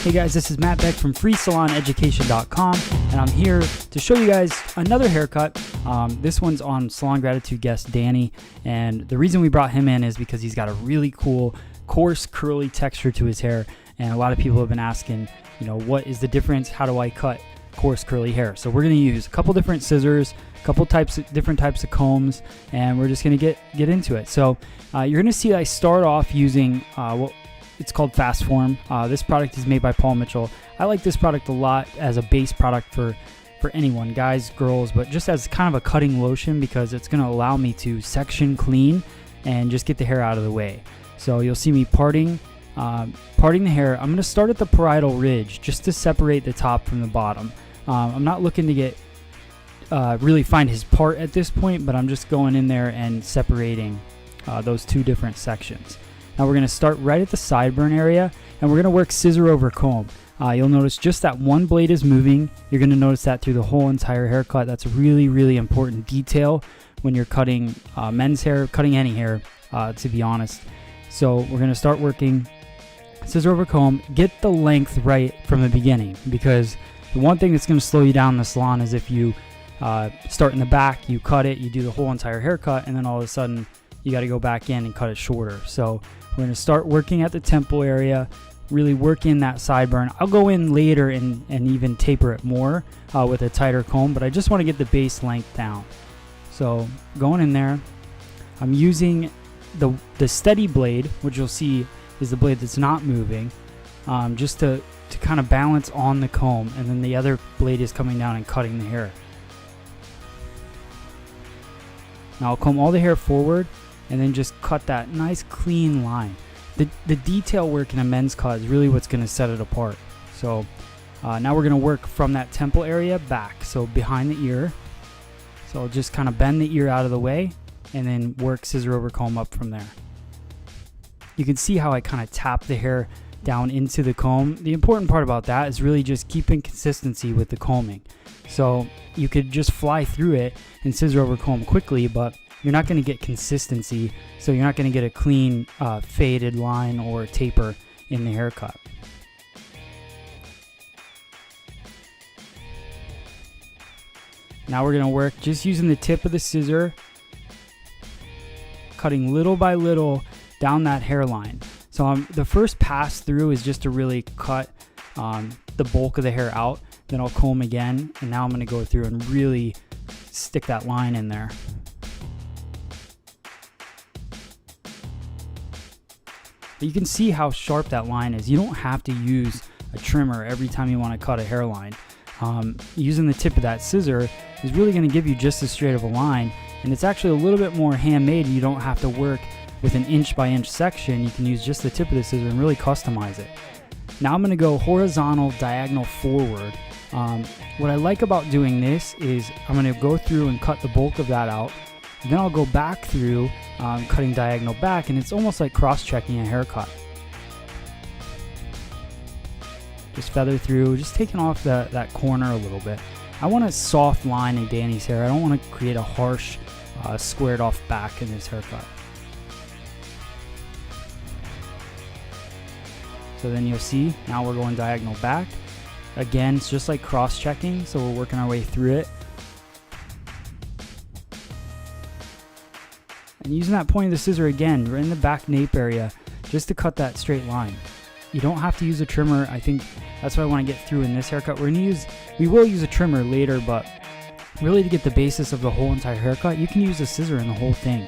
Hey guys, this is Matt Beck from FreeSalonEducation.com, and I'm here to show you guys another haircut. This one's on Salon Gratitude guest Danny, and the reason we brought him in is because he's got a really cool, coarse, curly texture to his hair, and a lot of people have been asking, what is the difference? How do I cut coarse, curly hair? So we're going to use a couple different scissors, a couple different types of combs, and we're just going to get into it. So you're going to see I start off using it's called Fast Form. This product is made by Paul Mitchell. I like this product a lot as a base product for anyone, guys, girls, but just as kind of a cutting lotion because it's going to allow me to section clean and just get the hair out of the way. So you'll see me parting the hair. I'm going to start at the parietal ridge just to separate the top from the bottom. I'm not looking to get really find his part at this point, but I'm just going in there and separating those two different sections. Now we're going to start right at the sideburn area, and we're going to work scissor over comb. You'll notice just that one blade is moving. You're going to notice that through the whole entire haircut. That's a really, really important detail when you're cutting men's hair, cutting any hair, to be honest. So we're going to start working scissor over comb. Get the length right from the beginning, because the one thing that's going to slow you down in the salon is if you start in the back, you cut it, you do the whole entire haircut, and then all of a sudden you got to go back in and cut it shorter. So we're going to start working at the temple area, really work in that sideburn. I'll go in later and even taper it more with a tighter comb, but I just want to get the base length down. So going in there, I'm using the steady blade, which you'll see is the blade that's not moving, just to kind of balance on the comb, and then the other blade is coming down and cutting the hair. Now I'll comb all the hair forward and then just cut that nice clean line. The detail work in a men's cut is really what's going to set it apart. So now we're going to work from that temple area back, so behind the ear. So I'll just kind of bend the ear out of the way and then work scissor over comb up from there. You can see how I kind of tap the hair down into the comb. The important part about that is really just keeping consistency with the combing. So you could just fly through it and scissor over comb quickly, but you're not going to get consistency, so you're not going to get a clean faded line or taper in the haircut. Now we're going to work just using the tip of the scissor, cutting little by little down that hairline. So the first pass through is just to really cut the bulk of the hair out. Then I'll comb again, and now I'm going to go through and really stick that line in there. You can see how sharp that line is. You don't have to use a trimmer every time you want to cut a hairline. Using the tip of that scissor is really going to give you just as straight of a line, and it's actually a little bit more handmade. You don't have to work with an inch by inch section. You can use just the tip of the scissor and really customize it. Now I'm going to go horizontal, diagonal forward. What I like about doing this is I'm going to go through and cut the bulk of that out. Then I'll go back through, cutting diagonal back, and it's almost like cross-checking a haircut. Just feather through, just taking off that corner a little bit. I want a soft line in Danny's hair. I don't want to create a harsh, squared off back in this haircut. So then you'll see, now we're going diagonal back. Again, it's just like cross-checking, so we're working our way through it. And using that point of the scissor again, we're in the back nape area, just to cut that straight line. You don't have to use a trimmer. I think that's what I want to get through in this haircut. We will use a trimmer later, but really to get the basis of the whole entire haircut, you can use a scissor in the whole thing.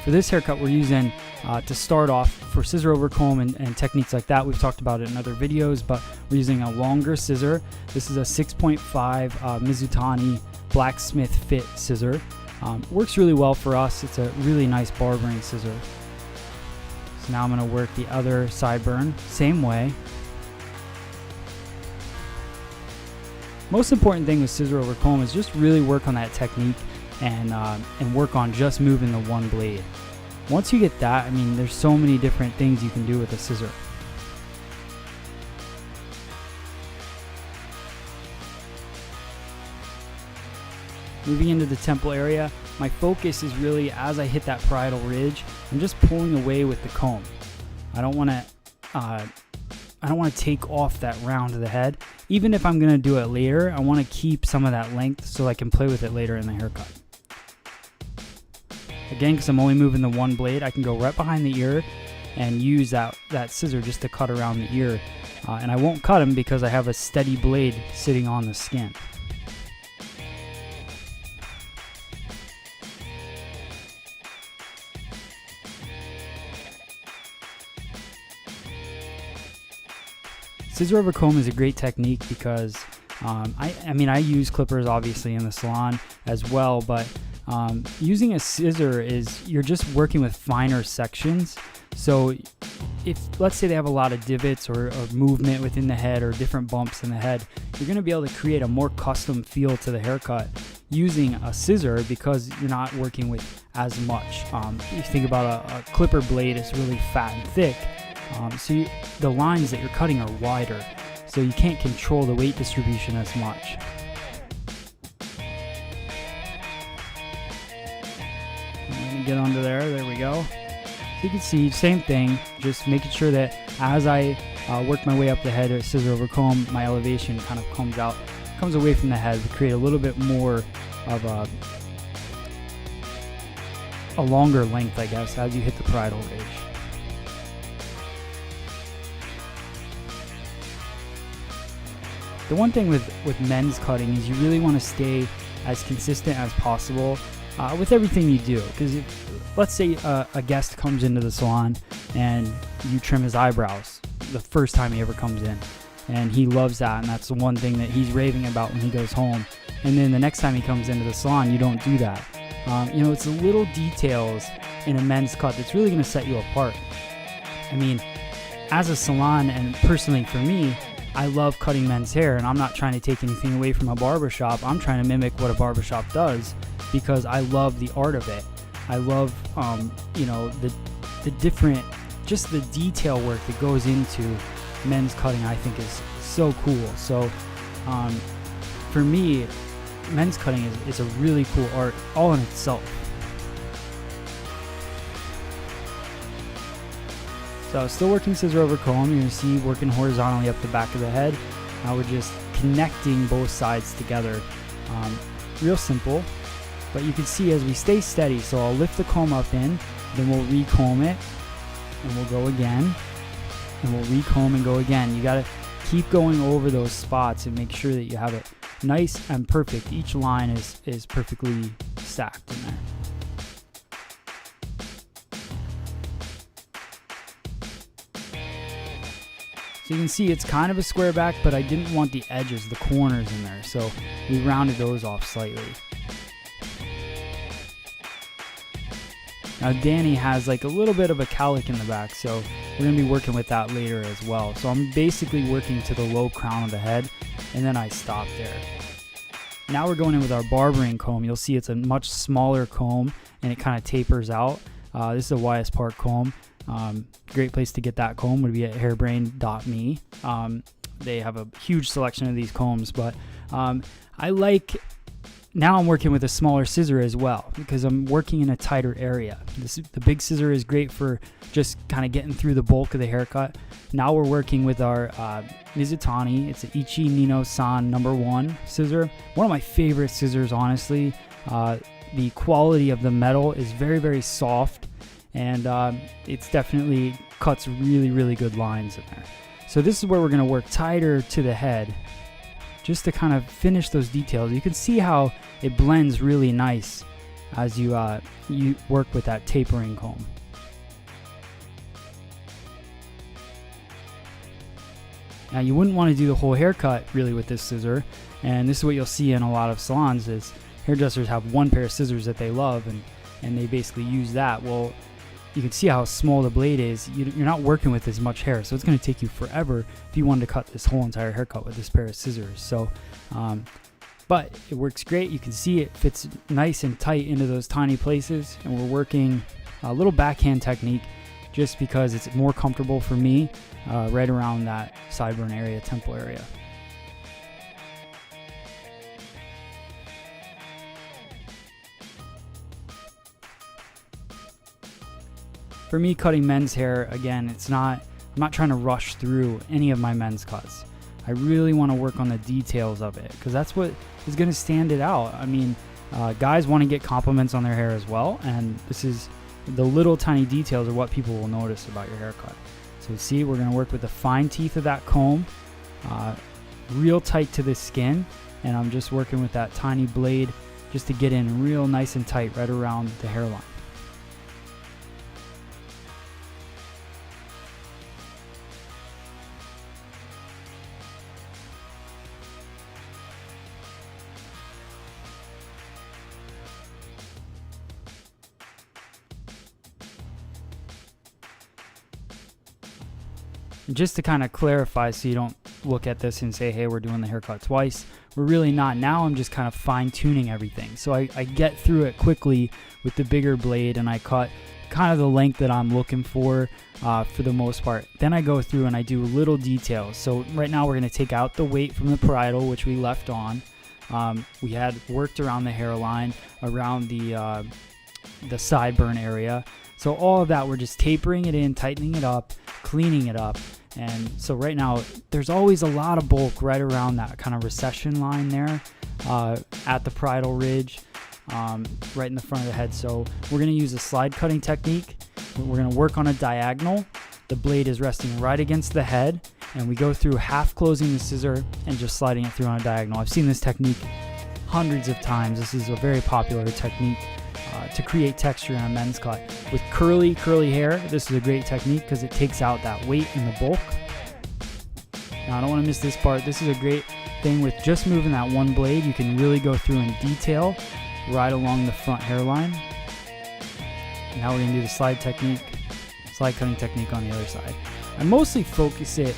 For this haircut, we're using, to start off, for scissor over comb and techniques like that, we've talked about it in other videos, but we're using a longer scissor. This is a 6.5 Mizutani Blacksmith Fit scissor. Works really well for us. It's a really nice barbering scissor. So now I'm going to work the other sideburn, same way. Most important thing with scissor over comb is just really work on that technique and work on just moving the one blade. Once you get that, there's so many different things you can do with a scissor. Moving into the temple area, my focus is really, as I hit that parietal ridge, I'm just pulling away with the comb. I don't want to I don't want to take off that round of the head. Even if I'm going to do it later, I want to keep some of that length so I can play with it later in the haircut. Again, because I'm only moving the one blade, I can go right behind the ear and use that scissor just to cut around the ear. And I won't cut them because I have a steady blade sitting on the skin. Scissor over comb is a great technique because I mean I use clippers obviously in the salon as well, but using a scissor is you're just working with finer sections. So if let's say they have a lot of divots or movement within the head or different bumps in the head, you're going to be able to create a more custom feel to the haircut using a scissor because you're not working with as much. You think about a clipper blade, it's really fat and thick. So the lines that you're cutting are wider, so you can't control the weight distribution as much. I'm going to get under there. There we go. So you can see, same thing, just making sure that as I work my way up the head, scissor over comb, my elevation kind of comes away from the head to create a little bit more of a longer length, I guess, as you hit the parietal ridge. The one thing with men's cutting is you really want to stay as consistent as possible with everything you do. Because let's say a guest comes into the salon and you trim his eyebrows the first time he ever comes in, and he loves that, and that's the one thing that he's raving about when he goes home. And then the next time he comes into the salon, you don't do that. It's the little details in a men's cut that's really going to set you apart. I mean, as a salon, and personally for me, I love cutting men's hair, and I'm not trying to take anything away from a barbershop. I'm trying to mimic what a barbershop does because I love the art of it. I love, the different, just the detail work that goes into men's cutting. I think is so cool. So, for me, men's cutting is a really cool art all in itself. So still working scissor over comb. You're going to see working horizontally up the back of the head. Now we're just connecting both sides together. Real simple, but you can see as we stay steady. So I'll lift the comb up in, then we'll recomb it, and we'll go again, and we'll recomb and go again. You got to keep going over those spots and make sure that you have it nice and perfect. Each line is perfectly stacked in there. So you can see it's kind of a square back, but I didn't want the edges, the corners in there, so we rounded those off slightly. Now Danny has like a little bit of a cowlick in the back, so we're going to be working with that later as well. So I'm basically working to the low crown of the head, and then I stop there. Now we're going in with our barbering comb. You'll see it's a much smaller comb, and it kind of tapers out. This is a YS Park comb. Great place to get that comb would be at hairbrain.me. They have a huge selection of these combs, but now I'm working with a smaller scissor as well because I'm working in a tighter area. The big scissor is great for just kind of getting through the bulk of the haircut. Now we're working with our Mizutani. It's an Ichi Nino San #1 scissor. One of my favorite scissors, honestly. The quality of the metal is very, very soft, and it's definitely cuts really, really good lines in there. So this is where we're going to work tighter to the head just to kind of finish those details. You can see how it blends really nice as you work with that tapering comb. Now you wouldn't want to do the whole haircut really with this scissor, and this is what you'll see in a lot of salons is hairdressers have one pair of scissors that they love, and they basically use that. Well, you can see how small the blade is. You're not working with as much hair, so it's going to take you forever if you wanted to cut this whole entire haircut with this pair of scissors. So, but it works great. You can see it fits nice and tight into those tiny places, and we're working a little backhand technique just because it's more comfortable for me right around that sideburn area, temple area. For me, cutting men's hair, again, it's not, I'm not trying to rush through any of my men's cuts. I really want to work on the details of it because that's what is going to stand it out. I mean, guys want to get compliments on their hair as well, and this is the little tiny details are what people will notice about your haircut. So see, we're going to work with the fine teeth of that comb, real tight to the skin, and I'm just working with that tiny blade just to get in real nice and tight right around the hairline. And just to kind of clarify so you don't look at this and say, hey, we're doing the haircut twice. We're really not. Now I'm just kind of fine tuning everything. So I get through it quickly with the bigger blade and I cut kind of the length that I'm looking for the most part. Then I go through and I do little details. So right now we're going to take out the weight from the parietal, which we left on. We had worked around the hairline, around the sideburn area. So all of that, we're just tapering it in, tightening it up, cleaning it up. And so right now, there's always a lot of bulk right around that kind of recession line there at the parietal ridge, right in the front of the head. So we're going to use a slide cutting technique. We're going to work on a diagonal. The blade is resting right against the head, and we go through half closing the scissor and just sliding it through on a diagonal. I've seen this technique hundreds of times. This is a very popular technique to create texture in a men's cut. With curly hair, this is a great technique because it takes out that weight and the bulk. Now I don't want to miss this part. This is a great thing with just moving that one blade. You can really go through in detail right along the front hairline. Now we're going to do the slide cutting technique on the other side. I mostly focus it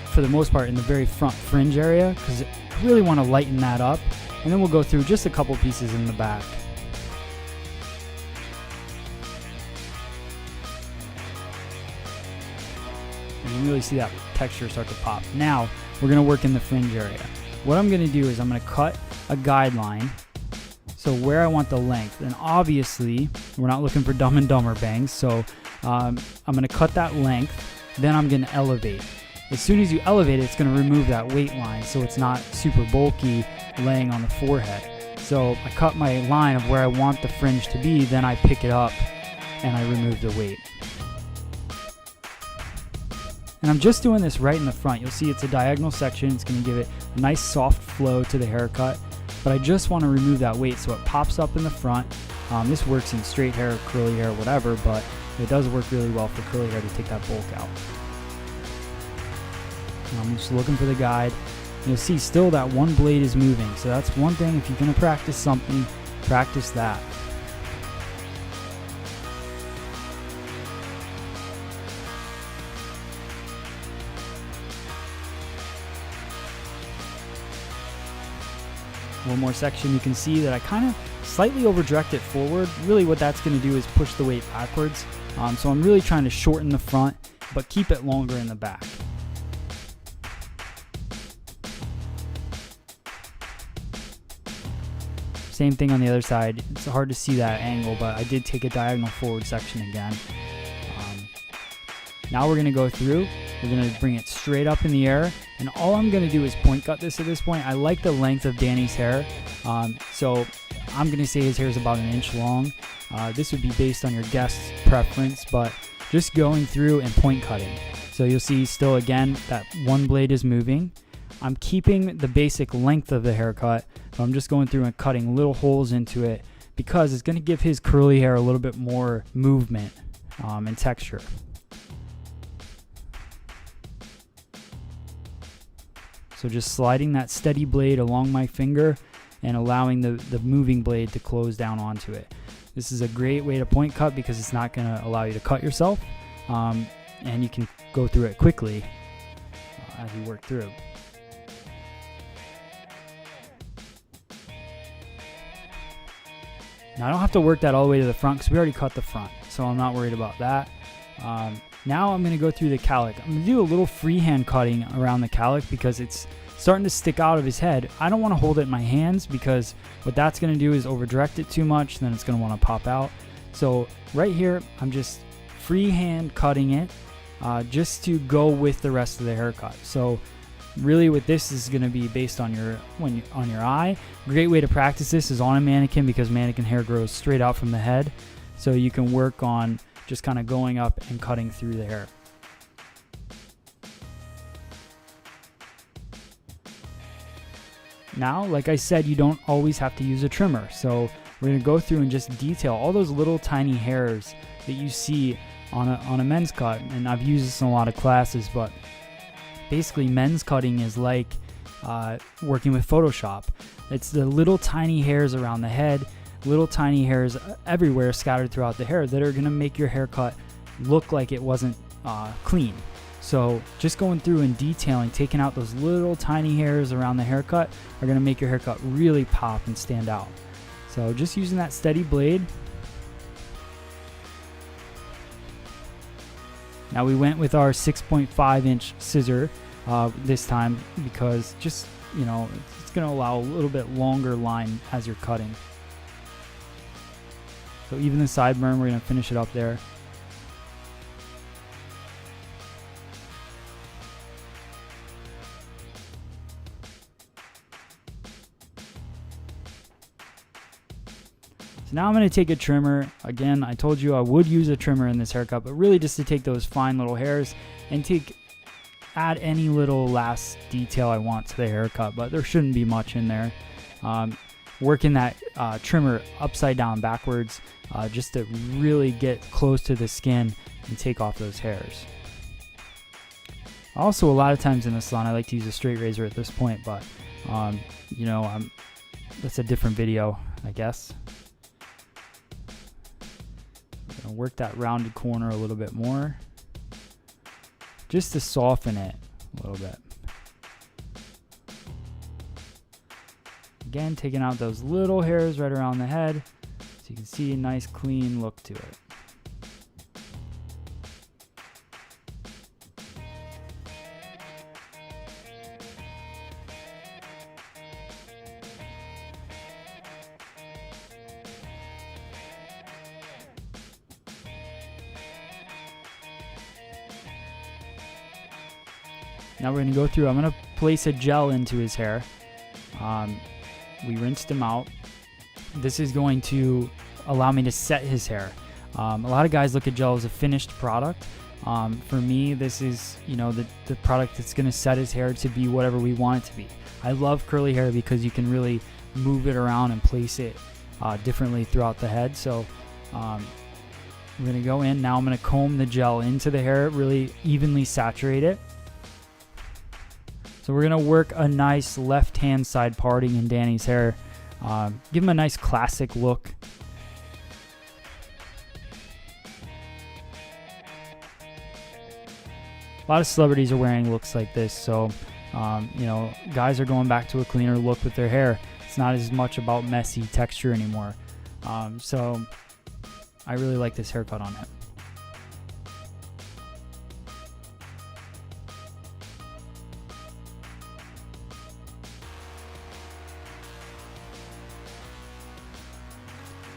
for the most part in the very front fringe area because I really want to lighten that up, and then we'll go through just a couple pieces in the back. And you really see that texture start to pop. Now we're going to work in the fringe area. What I'm going to do is I'm going to cut a guideline, so where I want the length, and obviously we're not looking for Dumb and Dumber bangs, so I'm going to cut that length, then I'm going to elevate. As soon as you elevate it, it's going to remove that weight line so it's not super bulky laying on the forehead. So I cut my line of where I want the fringe to be, then I pick it up and I remove the weight. And I'm just doing this right in the front. You'll see it's a diagonal section. It's going to give it a nice soft flow to the haircut. But I just want to remove that weight so it pops up in the front. This works in straight hair, curly hair, whatever, but it does work really well for curly hair to take that bulk out. And I'm just looking for the guide. You'll see still that one blade is moving. So that's one thing. If you're going to practice something, practice that. One more section, you can see that I kind of slightly over direct it forward. Really what that's going to do is push the weight backwards. So I'm really trying to shorten the front, but keep it longer in the back. Same thing on the other side. It's hard to see that angle, but I did take a diagonal forward section again. Now we're going to go through. We're going to bring it straight up in the air, and all I'm going to do is point cut this at this point. I like the length of Danny's hair, so I'm going to say his hair is about 1 inch long. This would be based on your guest's preference, but just going through and point cutting. So you'll see still again that one blade is moving. I'm keeping the basic length of the haircut, but I'm just going through and cutting little holes into it because it's going to give his curly hair a little bit more movement and texture. So just sliding that steady blade along my finger and allowing the moving blade to close down onto it. This is a great way to point cut because it's not going to allow you to cut yourself, and you can go through it quickly as you work through. Now I don't have to work that all the way to the front because we already cut the front, so I'm not worried about that. Now I'm going to go through the cowlick. I'm going to do a little freehand cutting around the cowlick because it's starting to stick out of his head. I don't want to hold it in my hands because what that's going to do is over direct it too much, then it's going to want to pop out. So right here, I'm just freehand cutting it just to go with the rest of the haircut. So really what this is going to be based on your eye. Great way to practice this is on a mannequin, because mannequin hair grows straight out from the head, so you can work on just kind of going up and cutting through the hair. Now, like I said, you don't always have to use a trimmer, so we're going to go through and just detail all those little tiny hairs that you see on a men's cut. And I've used this in a lot of classes, but basically men's cutting is like working with Photoshop. It's the little tiny hairs around the head, little tiny hairs everywhere scattered throughout the hair that are going to make your haircut look like it wasn't clean. So just going through and detailing, taking out those little tiny hairs around the haircut are going to make your haircut really pop and stand out. So just using that steady blade. Now we went with our 6.5 inch scissor this time, because just, you know, it's going to allow a little bit longer line as you're cutting. So even the sideburn, we're going to finish it up there. So now I'm going to take a trimmer. Again, I told you I would use a trimmer in this haircut, but really just to take those fine little hairs and add any little last detail I want to the haircut, but there shouldn't be much in there. Working that trimmer upside down backwards just to really get close to the skin and take off those hairs. Also, a lot of times in the salon I like to use a straight razor at this point, but you know, that's a different video, I guess. I'm gonna work that rounded corner a little bit more, just to soften it a little bit. Again, taking out those little hairs right around the head, so you can see a nice clean look to it. Now we're going to go through, I'm going to place a gel into his hair. We rinsed him out. This is going to allow me to set his hair. A lot of guys look at gel as a finished product. For me, this is, you know, the product that's going to set his hair to be whatever we want it to be. I love curly hair because you can really move it around and place it differently throughout the head. So I'm going to go in. Now I'm going to comb the gel into the hair, really evenly saturate it. So we're going to work a nice left-hand side parting in Danny's hair. Give him a nice classic look. A lot of celebrities are wearing looks like this, so you know, guys are going back to a cleaner look with their hair. It's not as much about messy texture anymore. So I really like this haircut on him.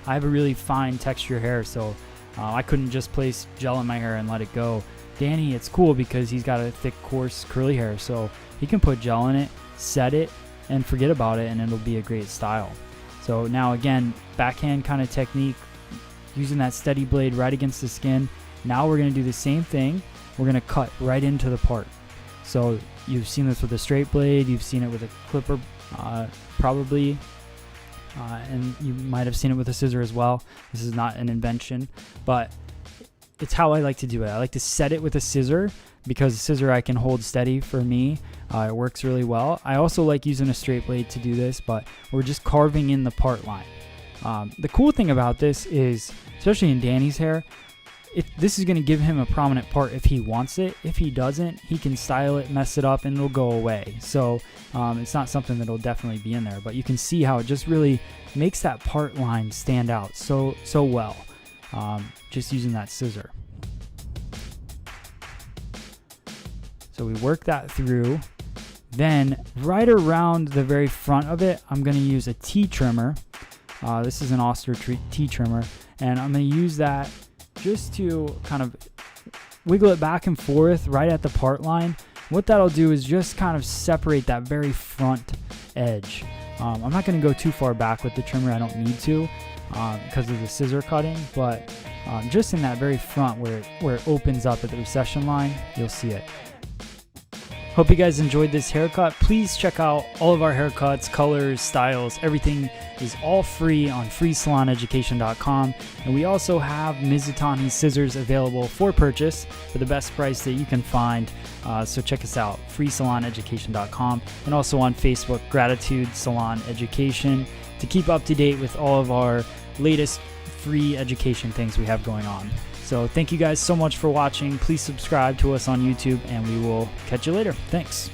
I have a really fine texture hair, so I couldn't just place gel in my hair and let it go. Danny, it's cool because he's got a thick, coarse, curly hair, so he can put gel in it, set it, and forget about it, and it'll be a great style. So now again, backhand kind of technique, using that steady blade right against the skin. Now we're going to do the same thing. We're going to cut right into the part. So you've seen this with a straight blade, you've seen it with a clipper probably, and you might have seen it with a scissor as well. This is not an invention, but it's how I like to do it. I like to set it with a scissor because the scissor I can hold steady for me. It works really well. I also like using a straight blade to do this, but we're just carving in the part line. The cool thing about this is, especially in Danny's hair, this is going to give him a prominent part if he wants it. If he doesn't, he can style it, mess it up, and it'll go away. So it's not something that'll definitely be in there, but you can see how it just really makes that part line stand out so well, just using that scissor. So we work that through. Then right around the very front of it, I'm going to use a T-trimmer. This is an Oster T-trimmer, and I'm going to use that just to kind of wiggle it back and forth right at the part line. What that'll do is just kind of separate that very front edge. I'm not going to go too far back with the trimmer. I don't need to because of the scissor cutting, but just in that very front where it opens up at the recession line, you'll see it. Hope you guys enjoyed this haircut. Please check out all of our haircuts, colors, styles. Everything is all free on freesaloneducation.com. And we also have Mizutani scissors available for purchase for the best price that you can find. So check us out, freesaloneducation.com, and also on Facebook, Gratitude Salon Education, to keep up to date with all of our latest free education things we have going on. So thank you guys so much for watching. Please subscribe to us on YouTube, and we will catch you later. Thanks.